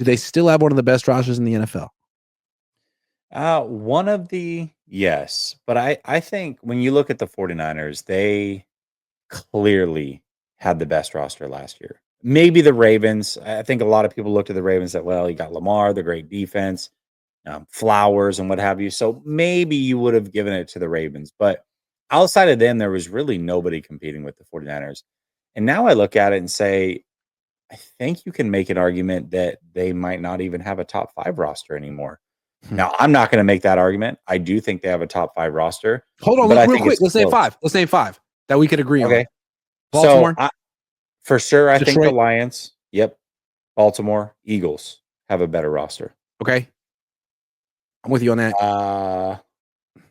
Do they still have one of the best rosters in the NFL? Yes. But I think when you look at the 49ers, they clearly had the best roster last year. Maybe the Ravens. I think a lot of people looked at the Ravens that, well, you got Lamar, the great defense, Flowers, and what have you. So maybe you would have given it to the Ravens. But outside of them, there was really nobody competing with the 49ers. And now I look at it and say, I think you can make an argument that they might not even have a top 5 roster anymore. Now, I'm not going to make that argument. I do think they have a top 5 roster. Hold on, real quick. Let's name 5. Let's name 5 that we could agree on. Baltimore? So, for sure, I Detroit? think the Lions, Baltimore, Eagles have a better roster. Okay. I'm with you on that.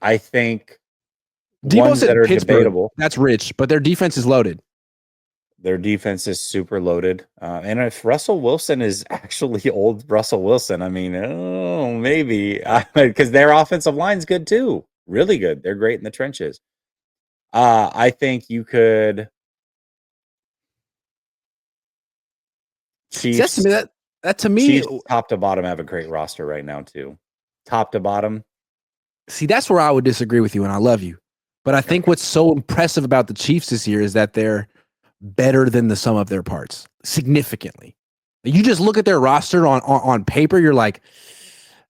I think Debo said that are Pittsburgh. debatable. That's rich, but their defense is loaded. Their defense is super loaded. And if Russell Wilson is actually old Russell Wilson, I mean, maybe. Because their offensive line's good too. Really good. They're great in the trenches. I think you could... Chiefs, that to me, Chiefs, top to bottom, have a great roster right now too. Top to bottom. See, that's where I would disagree with you, and I love you. But I think what's so impressive about the Chiefs this year is that they're better than the sum of their parts, significantly. You just look at their roster on paper, you're like,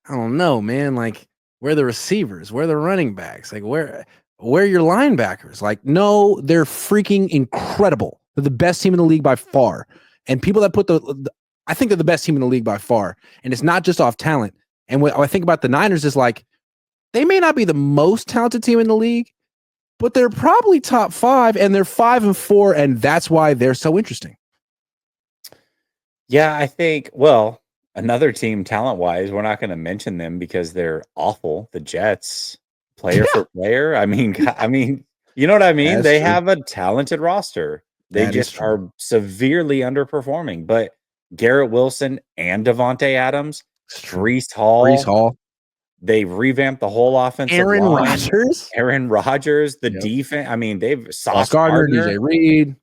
I don't know, man. Like, where are the receivers? Where are the running backs? Like, where are your linebackers? Like, no, they're freaking incredible. They're the best team in the league by far. And people that put I think they're the best team in the league by far. And it's not just off talent. And what I think about the Niners is like, they may not be the most talented team in the league, but they're probably top 5, and they're 5-4, and that's why they're so interesting. Yeah, I think, well, another team talent-wise, we're not going to mention them because they're awful. The Jets, player for player. I mean, you know what I mean? They have a talented roster. They just are severely underperforming. But Garrett Wilson and Devontae Adams, Breece Hall. They've revamped the whole offensive line. Aaron Rodgers, the defense. I mean, they've Sauce Gardner, DJ Reed.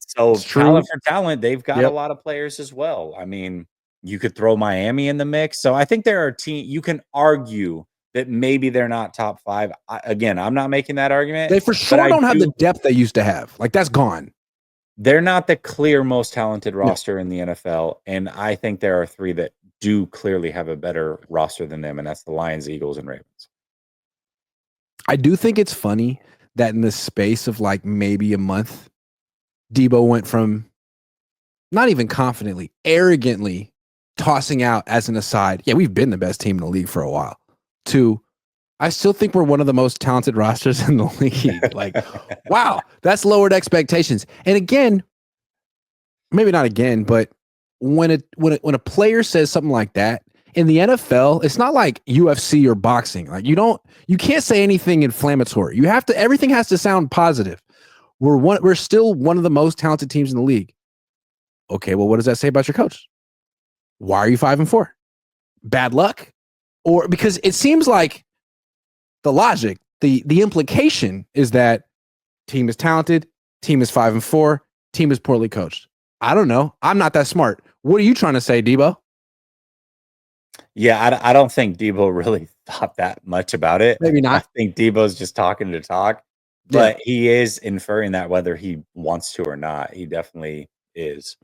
So talent for talent, they've got a lot of players as well. I mean, you could throw Miami in the mix. So I think there are teams you can argue that maybe they're not top 5. Again, I'm not making that argument. They for sure don't have the depth they used to have. Like, that's gone. They're not the clear most talented roster in the NFL. And I think there are 3 that do clearly have a better roster than them, and that's the Lions, Eagles, and Ravens. I do think it's funny that in the space of like maybe a month, Debo went from not even confidently, arrogantly tossing out as an aside, yeah, we've been the best team in the league for a while, to I still think we're one of the most talented rosters in the league. Like, wow, that's lowered expectations. And again, maybe not again, but when a player says something like that in the NFL, it's not like UFC or boxing. Like, you can't say anything inflammatory. Everything has to sound positive. We're still one of the most talented teams in the league. Okay, well, what does that say about your coach? Why are you 5-4? Bad luck? Or because it seems like the logic, the implication is that team is talented, team is 5-4, team is poorly coached. I don't know. I'm not that smart. What are you trying to say, Debo? Yeah, I don't think Debo really thought that much about it. Maybe not. I think Debo's just talking to talk, but he is inferring that whether he wants to or not. He definitely is.